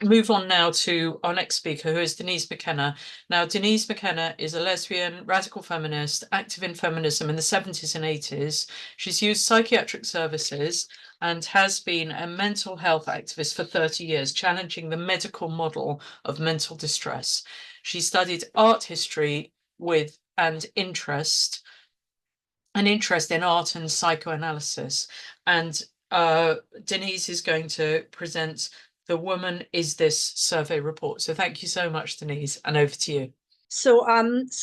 move on now to our next speaker, who is Denise McKenna. Now, Denise McKenna is a lesbian, radical feminist, active in feminism in the 70s and 80s. She's used psychiatric services and has been a mental health activist for 30 years, challenging the medical model of mental distress. She studied art history with an interest in art and psychoanalysis. And Denise is going to present the Woman Is This survey report. So thank you so much, Denise, and over to you. So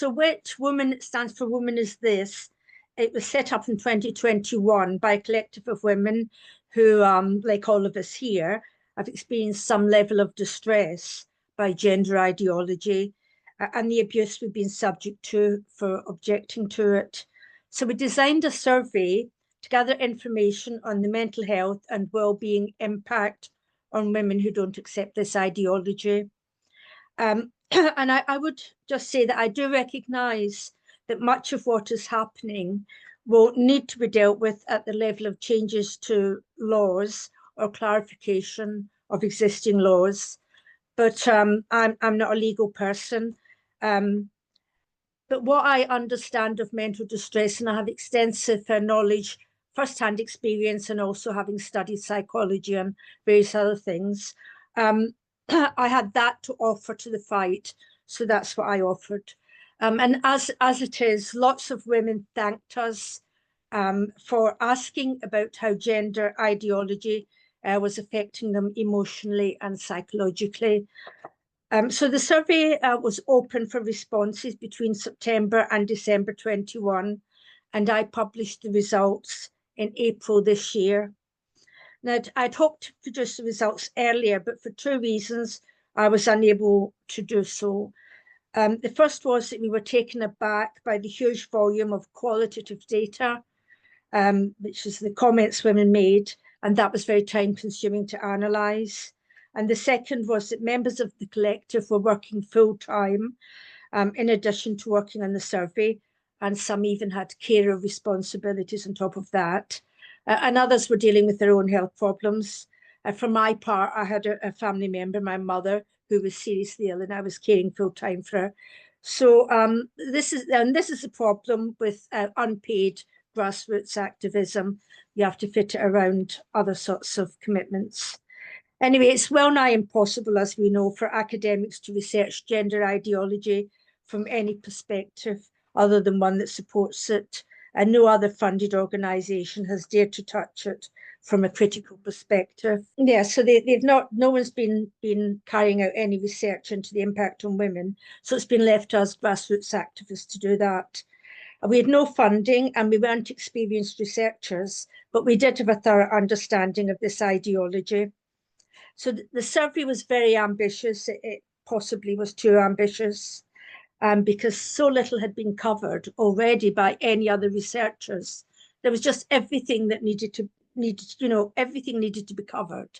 which woman stands for Woman Is This? It was set up in 2021 by a collective of women who, like all of us here, have experienced some level of distress by gender ideology and the abuse we've been subject to for objecting to it. So we designed a survey to gather information on the mental health and well-being impact on women who don't accept this ideology. And I would just say that I do recognise that much of what is happening will need to be dealt with at the level of changes to laws or clarification of existing laws. But I'm not a legal person. But what I understand of mental distress, and I have extensive knowledge, first-hand experience, and also having studied psychology and various other things, I had that to offer to the fight. So that's what I offered. And as it is, lots of women thanked us for asking about how gender ideology was affecting them emotionally and psychologically. So the survey was open for responses between September and December 21, and I published the results in April this year. Now, I'd hoped to produce the results earlier, but for two reasons, I was unable to do so. The first was that we were taken aback by the huge volume of qualitative data, which is the comments women made, and that was very time-consuming to analyse. And the second was that members of the collective were working full-time, in addition to working on the survey, and some even had carer responsibilities on top of that. And others were dealing with their own health problems. For my part, I had a family member, my mother, who was seriously ill, and I was caring full-time for her. So this is the problem with unpaid grassroots activism. You have to fit it around other sorts of commitments. Anyway, it's well nigh impossible, as we know, for academics to research gender ideology from any perspective other than one that supports it, and no other funded organisation has dared to touch it from a critical perspective. Yeah, so no one's been carrying out any research into the impact on women, so it's been left to us grassroots activists to do that. We had no funding and we weren't experienced researchers, but we did have a thorough understanding of this ideology. So the survey was very ambitious. It possibly was too ambitious because so little had been covered already by any other researchers. There was just everything that needed to be covered.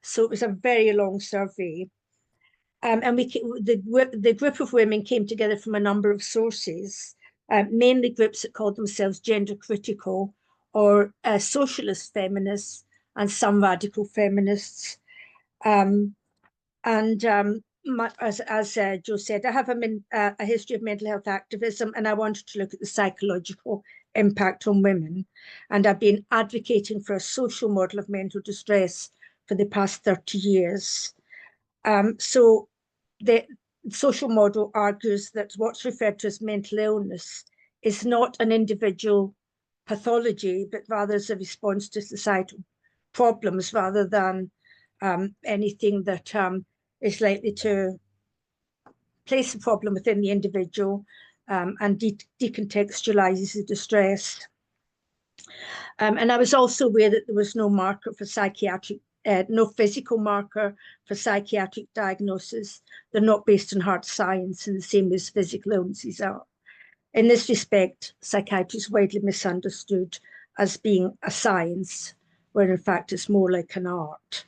So it was a very long survey. And the group of women came together from a number of sources, mainly groups that called themselves gender critical or socialist feminists and some radical feminists. As Joe said, I have a history of mental health activism, and I wanted to look at the psychological impact on women. And I've been advocating for a social model of mental distress for the past 30 years. So the social model argues that what's referred to as mental illness is not an individual pathology, but rather as a response to societal problems rather than anything that is likely to place the problem within the individual and decontextualizes the distress. And I was also aware that there was no marker for psychiatric, no physical marker for psychiatric diagnosis. They're not based on hard science in the same way as physical illnesses are. In this respect, psychiatry is widely misunderstood as being a science, where in fact it's more like an art.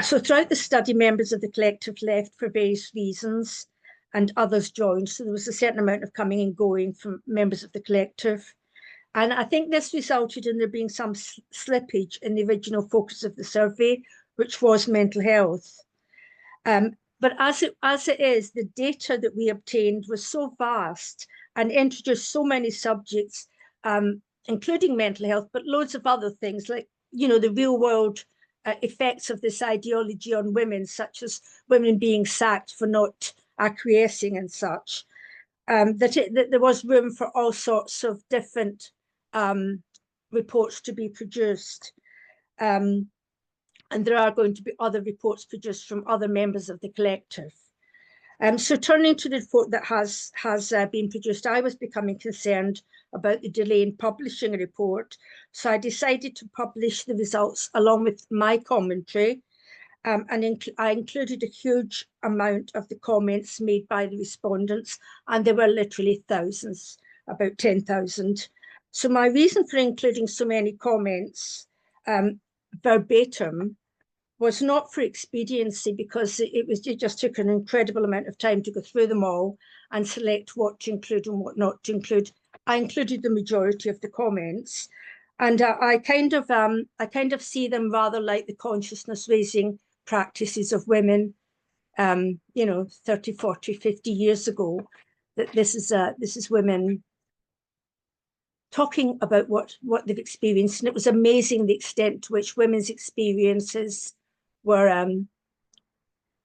So throughout the study, members of the collective left for various reasons and others joined. So there was a certain amount of coming and going from members of the collective. And I think this resulted in there being some slippage in the original focus of the survey, which was mental health. But as it is, the data that we obtained was so vast and introduced so many subjects, including mental health, but loads of other things like, the real world effects of this ideology on women, such as women being sacked for not acquiescing and such, that there was room for all sorts of different reports to be produced. And there are going to be other reports produced from other members of the collective. So turning to the report that has been produced, I was becoming concerned about the delay in publishing a report. So I decided to publish the results along with my commentary. And I included a huge amount of the comments made by the respondents, and there were literally thousands, about 10,000. So my reason for including so many comments verbatim was not for expediency, because it just took an incredible amount of time to go through them all and select what to include and what not to include. I included the majority of the comments, and I kind of see them rather like the consciousness raising practices of women, 30, 40, 50 years ago. That this is women talking about what they've experienced, and it was amazing the extent to which women's experiences were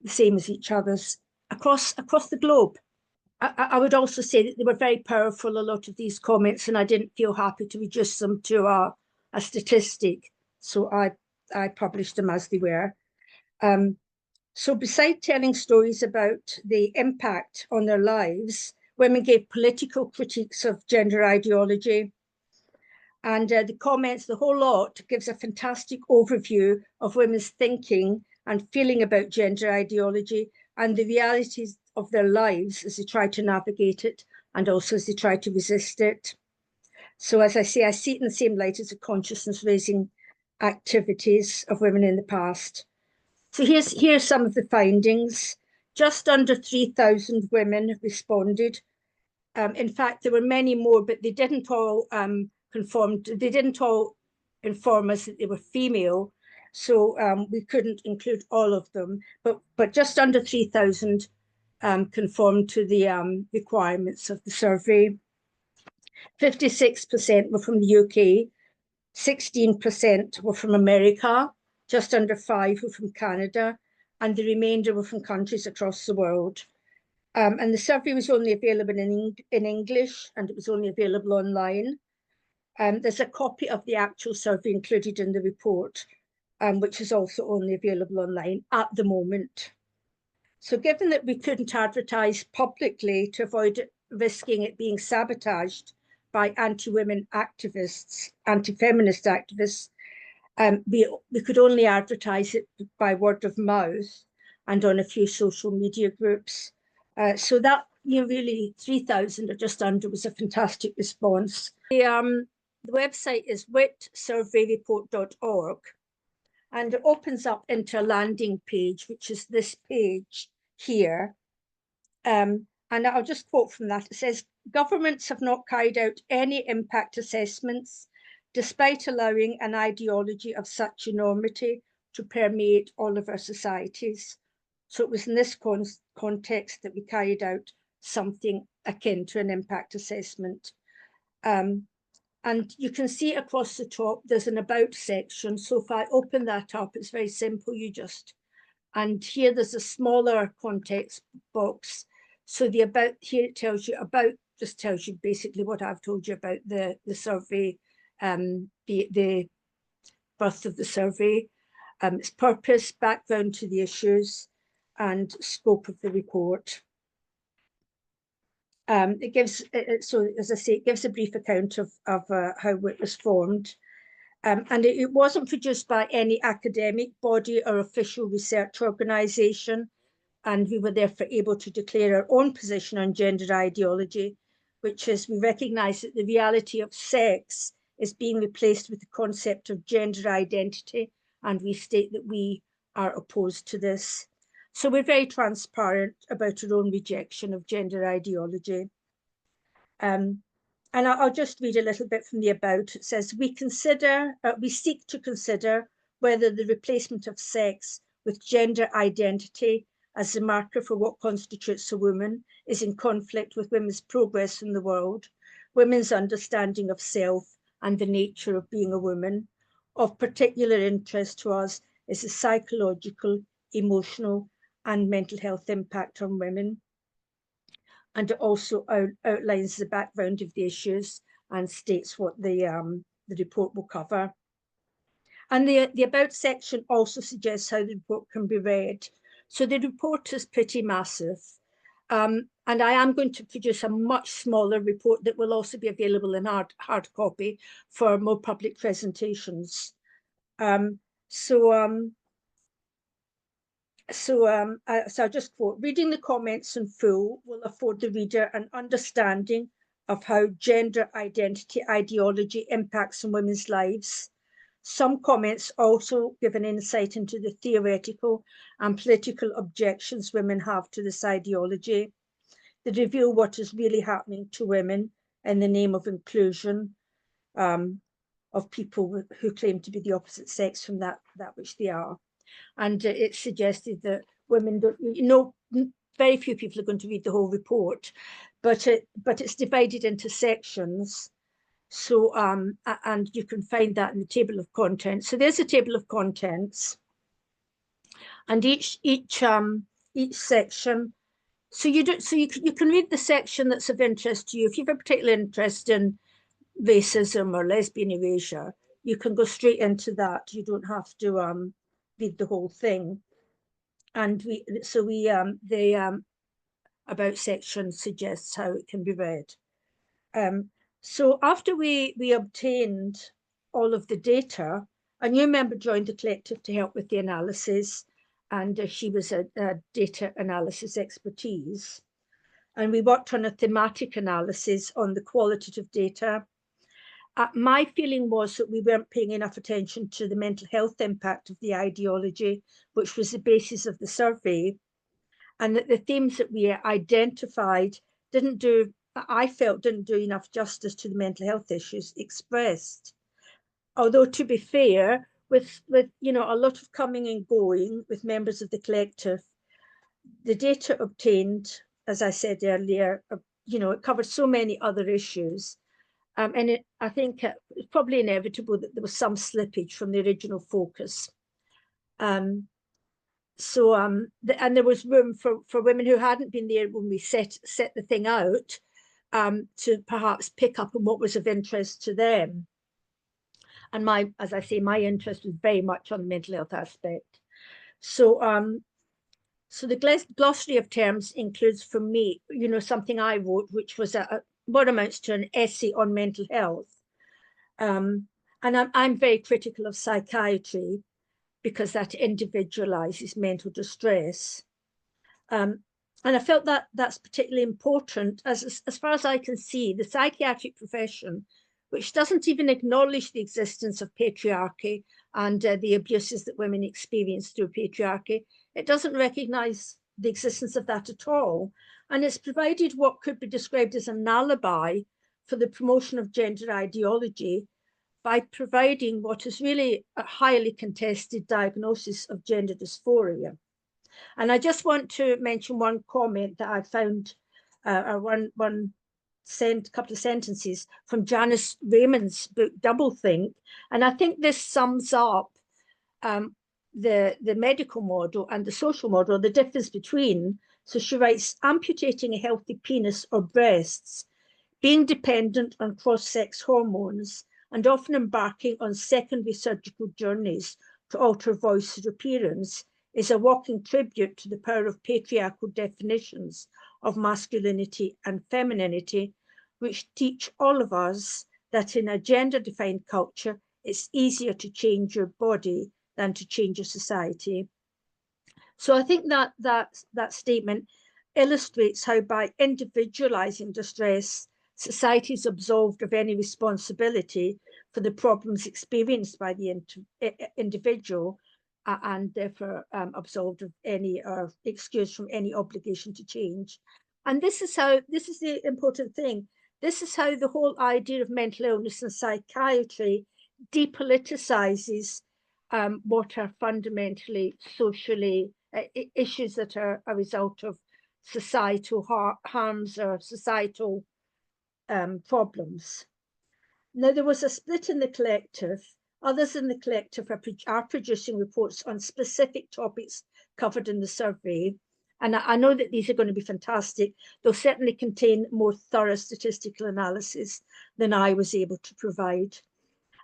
the same as each other's across the globe. I would also say that they were very powerful, a lot of these comments, and I didn't feel happy to reduce them to a statistic, so I published them as they were. So besides telling stories about the impact on their lives, women gave political critiques of gender ideology. And the comments, the whole lot, gives a fantastic overview of women's thinking and feeling about gender ideology and the realities of their lives as they try to navigate it and also as they try to resist it. So as I say, I see it in the same light as the consciousness-raising activities of women in the past. So here's some of the findings. Just under 3,000 women responded. In fact, there were many more, but they didn't all they didn't all inform us that they were female, so we couldn't include all of them, but just under 3,000 conformed to the requirements of the survey. 56% were from the UK, 16% were from America, just under 5% were from Canada, and the remainder were from countries across the world. And the survey was only available in English, and it was only available online. There's a copy of the actual survey included in the report, which is also only available online at the moment. So given that we couldn't advertise publicly to avoid risking it being sabotaged by anti-women activists, anti-feminist activists, we could only advertise it by word of mouth and on a few social media groups. So that, really 3,000 or just under was a fantastic response. The website is witsurveyreport.org, and it opens up into a landing page, which is this page here. And I'll just quote from that. It says, governments have not carried out any impact assessments, despite allowing an ideology of such enormity to permeate all of our societies. So it was in this context that we carried out something akin to an impact assessment. And you can see across the top, there's an about section. So if I open that up, it's very simple. And here there's a smaller context box. So the about here, it tells you about, just tells you basically what I've told you about the survey, the birth of the survey, its purpose, background to the issues, and scope of the report. It gives, so as I say, it gives a brief account of how it was formed. And it wasn't produced by any academic body or official research organisation. And we were therefore able to declare our own position on gender ideology, which is we recognise that the reality of sex is being replaced with the concept of gender identity. And we state that we are opposed to this. So we're very transparent about our own rejection of gender ideology. And I'll just read a little bit from the about. It says, we seek to consider whether the replacement of sex with gender identity as the marker for what constitutes a woman is in conflict with women's progress in the world, women's understanding of self and the nature of being a woman. Of particular interest to us is the psychological, emotional, and mental health impact on women. And it also outlines the background of the issues and states what the report will cover. And the About section also suggests how the report can be read. So the report is pretty massive. And I am going to produce a much smaller report that will also be available in hard copy for more public presentations. So I'll just quote, reading the comments in full will afford the reader an understanding of how gender identity ideology impacts on women's lives. Some comments also give an insight into the theoretical and political objections women have to this ideology. They reveal what is really happening to women in the name of inclusion, of people who claim to be the opposite sex from that which they are. And it's suggested that women don't, very few people are going to read the whole report, but it's divided into sections. So, and you can find that in the table of contents. So there's a table of contents, and each section. So you can read the section that's of interest to you. If you have a particular interest in racism or lesbian erasure, you can go straight into that. You don't have to read the whole thing. And the About section suggests how it can be read. So after we obtained all of the data, a new member joined the collective to help with the analysis, and she was a data analysis expertise. And we worked on a thematic analysis on the qualitative data. My feeling was that we weren't paying enough attention to the mental health impact of the ideology, which was the basis of the survey, and that the themes that we identified I felt didn't do enough justice to the mental health issues expressed. Although, to be fair, with a lot of coming and going with members of the collective, the data obtained, as I said earlier, it covered so many other issues. And I think it's probably inevitable that there was some slippage from the original focus. And there was room for women who hadn't been there when we set the thing out, to perhaps pick up on what was of interest to them. And as I say, my interest was very much on the mental health aspect. So the glossary of terms includes, for me, something I wrote, which was what amounts to an essay on mental health. And I'm very critical of psychiatry because that individualizes mental distress. And I felt that that's particularly important, as far as I can see, the psychiatric profession, which doesn't even acknowledge the existence of patriarchy and the abuses that women experience through patriarchy, it doesn't recognize the existence of that at all. And it's provided what could be described as an alibi for the promotion of gender ideology by providing what is really a highly contested diagnosis of gender dysphoria. And I just want to mention one comment that I found, couple of sentences from Janice Raymond's book, Doublethink. And I think this sums up the medical model and the social model, the difference between. So she writes, amputating a healthy penis or breasts, being dependent on cross-sex hormones, and often embarking on secondary surgical journeys to alter voice or appearance is a walking tribute to the power of patriarchal definitions of masculinity and femininity, which teach all of us that in a gender-defined culture, it's easier to change your body than to change a society. So I think that statement illustrates how by individualizing distress, society is absolved of any responsibility for the problems experienced by the individual, and therefore absolved of any excused from any obligation to change. And this is the important thing. This is how the whole idea of mental illness and psychiatry depoliticizes what are fundamentally socially issues that are a result of societal harms or societal problems. Now, there was a split in the collective. Others in the collective are producing reports on specific topics covered in the survey. And I know that these are going to be fantastic. They'll certainly contain more thorough statistical analysis than I was able to provide.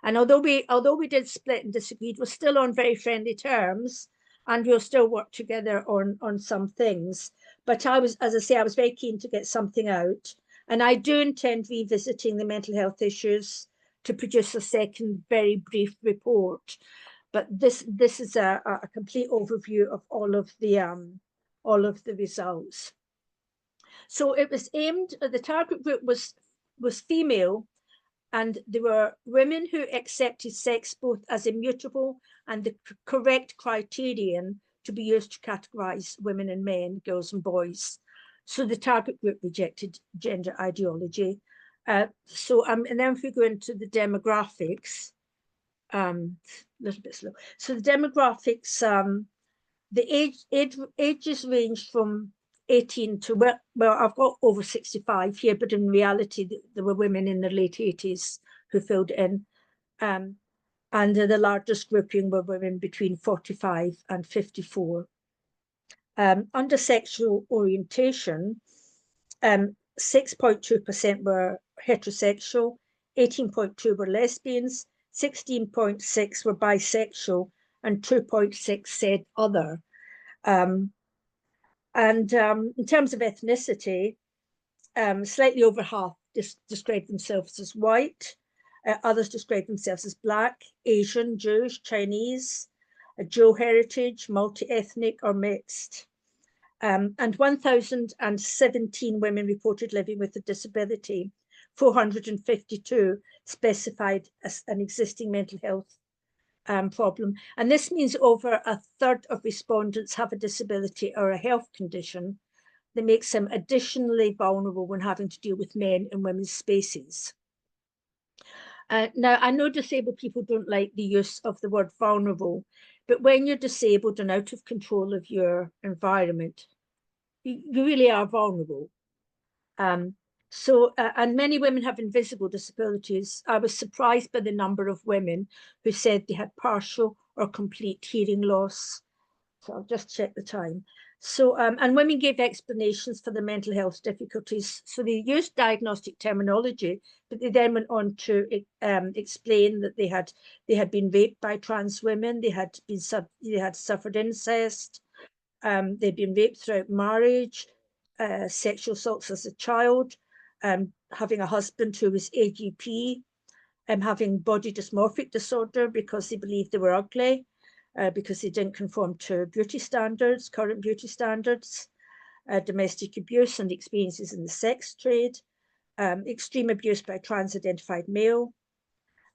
And although we did split and disagreed, we're still on very friendly terms, and we'll still work together on some things. But I was, as I say, I was very keen to get something out. And I do intend revisiting the mental health issues to produce a second very brief report. But this is a complete overview of all of the results. So it was aimed, the target group was female, and there were women who accepted sex both as immutable and the correct criterion to be used to categorize women and men, girls and boys. So the target group rejected gender ideology. And then if we go into the demographics, a little bit slow. So the demographics, the ages range from 18 to, well, I've got over 65 here, but in reality, there were women in their late 80s who filled in. And the largest grouping were women between 45 and 54. Under sexual orientation, 6.2% were heterosexual, 18.2% were lesbians, 16.6% were bisexual, and 2.6% said other. In terms of ethnicity, slightly over half described themselves as white. Others described themselves as Black, Asian, Jewish, Chinese, dual heritage, multi-ethnic, or mixed. And 1,017 women reported living with a disability. 452 specified as an existing mental health problem. And this means over a third of respondents have a disability or a health condition that makes them additionally vulnerable when having to deal with men in women's spaces. Now, I know disabled people don't like the use of the word vulnerable, but when you're disabled and out of control of your environment, you really are vulnerable. And many women have invisible disabilities. I was surprised by the number of women who said they had partial or complete hearing loss. So I'll just check the time. So, and women gave explanations for their mental health difficulties. So they used diagnostic terminology, but they then went on to explain that they had been raped by trans women. They had suffered incest. They'd been raped throughout marriage, sexual assaults as a child, having a husband who was AGP, having body dysmorphic disorder because they believed they were ugly. Because they didn't conform to beauty standards, current beauty standards, domestic abuse and experiences in the sex trade, extreme abuse by trans-identified male,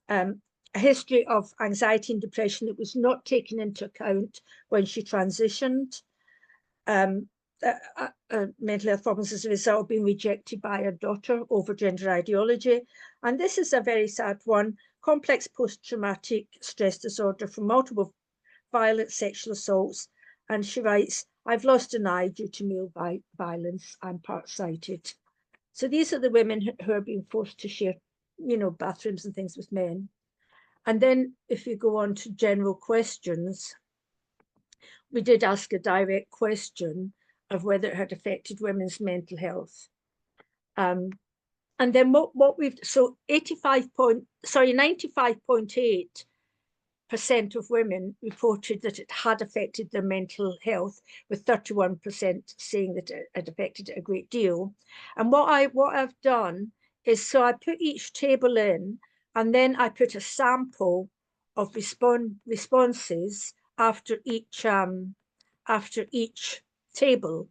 a history of anxiety and depression that was not taken into account when she transitioned, mental health problems as a result of being rejected by her daughter over gender ideology. And this is a very sad one, complex post-traumatic stress disorder from multiple violent sexual assaults. And she writes, I've lost an eye due to male violence. I'm part-sighted. So these are the women who are being forced to share, bathrooms and things with men. And then if you go on to general questions, we did ask a direct question of whether it had affected women's mental health. And then what we've, so 95.8% of women reported that it had affected their mental health, with 31% saying that it had affected it a great deal. And what I've done is, so I put each table in, and then I put a sample of responses after each table.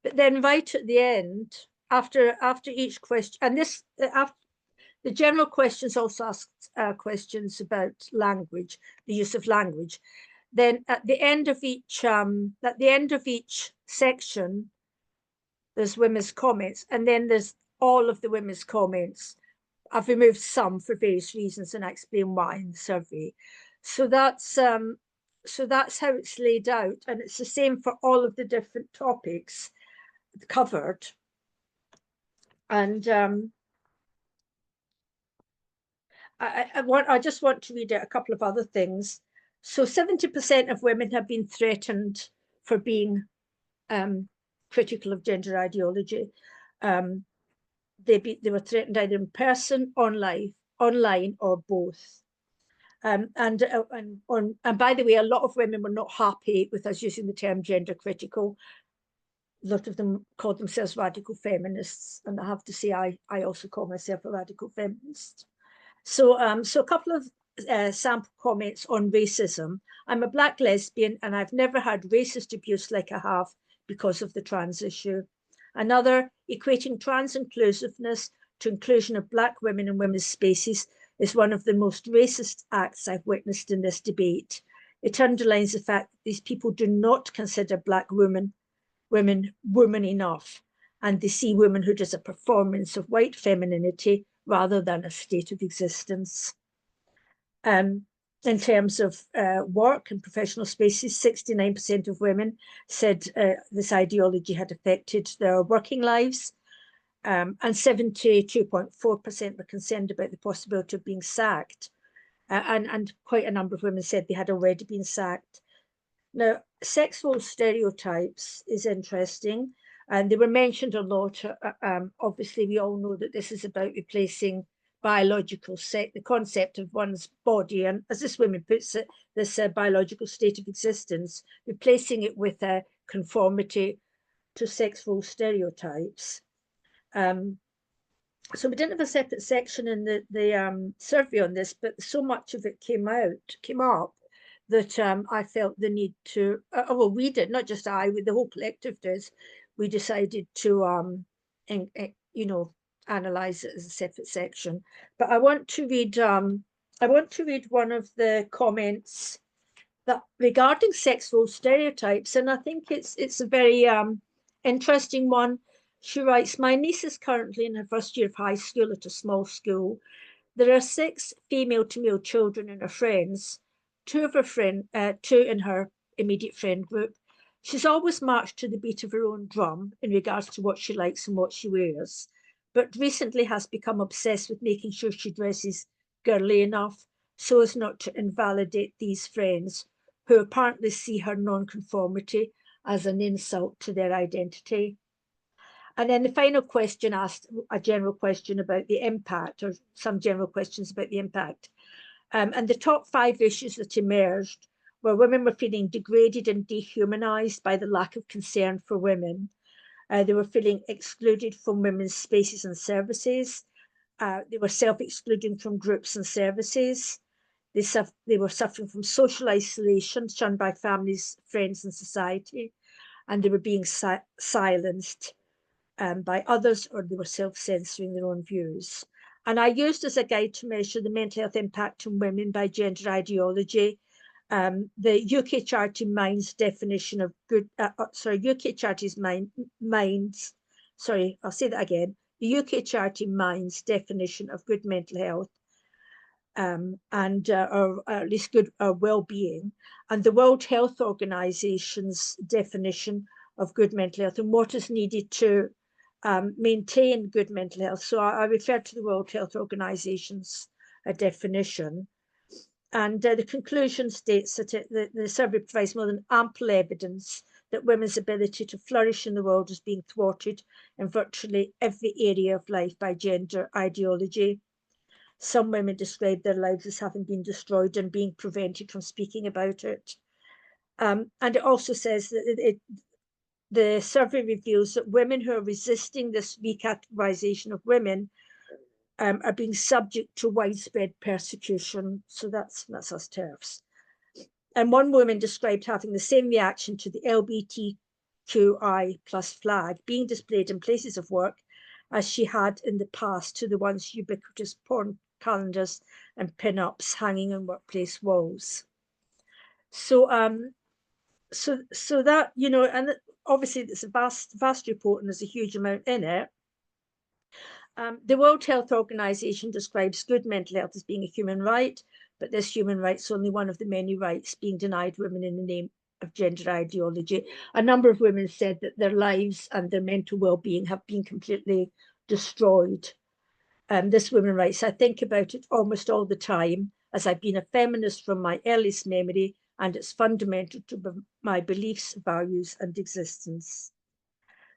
But then right at the end, after each question, and this after the general questions also asked questions about language, the use of language. Then at the end of each section, there's women's comments, and then there's all of the women's comments. I've removed some for various reasons, and I explain why in the survey. So that's how it's laid out, and it's the same for all of the different topics covered. And I just want to read out a couple of other things. So 70% of women have been threatened for being critical of gender ideology. They were threatened either in person, online, or both. And by the way, a lot of women were not happy with us using the term gender critical. A lot of them called themselves radical feminists, and I have to say I also call myself a radical feminist. So a couple of sample comments on racism. I'm a Black lesbian, and I've never had racist abuse like I have because of the trans issue. Another, equating trans inclusiveness to inclusion of Black women in women's spaces is one of the most racist acts I've witnessed in this debate. It underlines the fact that these people do not consider Black women enough, and they see womanhood as a performance of white femininity rather than a state of existence. In terms of work and professional spaces, 69% of women said this ideology had affected their working lives, and 72.4% were concerned about the possibility of being sacked, and quite a number of women said they had already been sacked. Now, sex role stereotypes is interesting, and they were mentioned a lot. Obviously, we all know that this is about replacing biological sex, the concept of one's body, and as this woman puts it, this biological state of existence, replacing it with a conformity to sex role stereotypes. So we didn't have a separate section in the survey on this, but so much of it came up that I felt the need to, well, we did, not just I, the whole collective does. We decided to, analyze it as a separate section. But I want to read one of the comments that regarding sex role stereotypes, and I think it's a very interesting one. She writes, my niece is currently in her first year of high school at a small school. There are 6 female to male children in her friends, 2 in her immediate friend group. She's always marched to the beat of her own drum in regards to what she likes and what she wears, but recently has become obsessed with making sure she dresses girly enough so as not to invalidate these friends who apparently see her nonconformity as an insult to their identity. And then the final question asked a general question about the impact, or some general questions about the impact. And the top 5 issues that emerged were women were feeling degraded and dehumanized by the lack of concern for women. They were feeling excluded from women's spaces and services. They were self-excluding from groups and services. They were suffering from social isolation, shunned by families, friends, and society. And they were being silenced by others, or they were self-censoring their own views. And I used as a guide to measure the mental health impact on women by gender ideology, the UK Charity Minds definition of good, UK Charity's Minds, sorry, I'll say that again, the UK Charity Minds definition of good mental health, or at least good well-being, and the World Health Organization's definition of good mental health and what is needed to maintain good mental health. So I refer to the World Health Organization's definition. And the conclusion states that the survey provides more than ample evidence that women's ability to flourish in the world is being thwarted in virtually every area of life by gender ideology. Some women describe their lives as having been destroyed and being prevented from speaking about it. And it also says that the survey reveals that women who are resisting this recategorization of women are being subject to widespread persecution. So that's us TERFs. And one woman described having the same reaction to the LGBTQI plus flag being displayed in places of work as she had in the past to the once ubiquitous porn calendars and pin-ups hanging on workplace walls. So that, and obviously it's a vast report and there's a huge amount in it. The World Health Organization describes good mental health as being a human right. but this human right's only one of the many rights being denied women in the name of gender ideology. A number of women said that their lives and their mental well-being have been completely destroyed. This women's rights, I think about it almost all the time, as I've been a feminist from my earliest memory, and it's fundamental to my beliefs, values, and existence.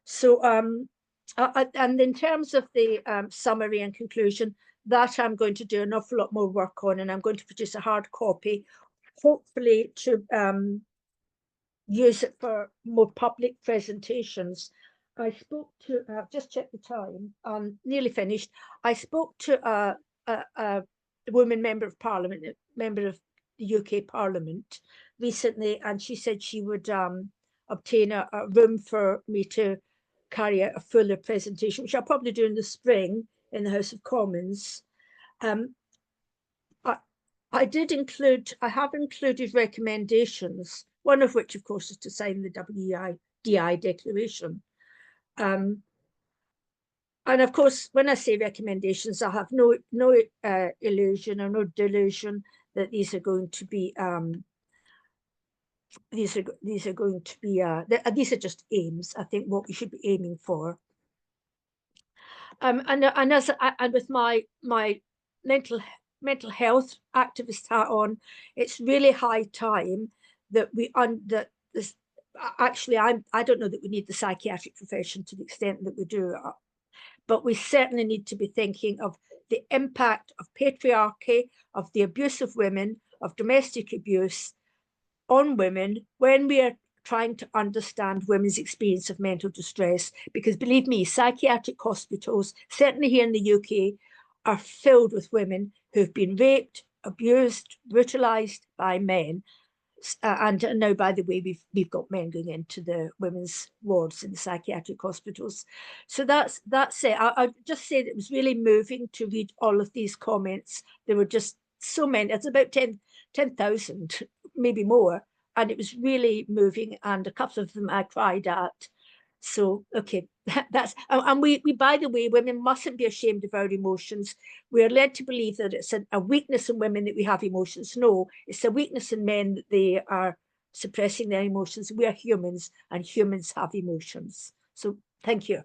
So, and in terms of the summary and conclusion, that I'm going to do an awful lot more work on, and I'm going to produce a hard copy, hopefully to use it for more public presentations. I spoke to, just check the time, nearly finished. I spoke to a woman member of Parliament, member of the UK Parliament recently, and she said she would obtain a room for me to carry out a fuller presentation, which I'll probably do in the spring in the House of Commons. I have included recommendations, one of which, of course, is to sign the WEDI declaration. And of course, when I say recommendations, I have no illusion or no delusion that these are going to be these are going to be these are just aims. I think what we should be aiming for. And with my mental health activist hat on, it's really high time that actually I don't know that we need the psychiatric profession to the extent that we do, but we certainly need to be thinking of the impact of patriarchy, of the abuse of women, of domestic abuse on women when we are trying to understand women's experience of mental distress. Because believe me, psychiatric hospitals, certainly here in the UK, are filled with women who've been raped, abused, brutalized by men. And now, by the way, we've got men going into the women's wards in the psychiatric hospitals. So that's it. I'll just say that it was really moving to read all of these comments. There were just so many. It's about 10,000, maybe more. And it was really moving. And a couple of them I cried at. So, okay, that's, and we, by the way, women mustn't be ashamed of our emotions. We are led to believe that it's a weakness in women that we have emotions. No, it's a weakness in men that they are suppressing their emotions. We are humans, and humans have emotions. So, thank you.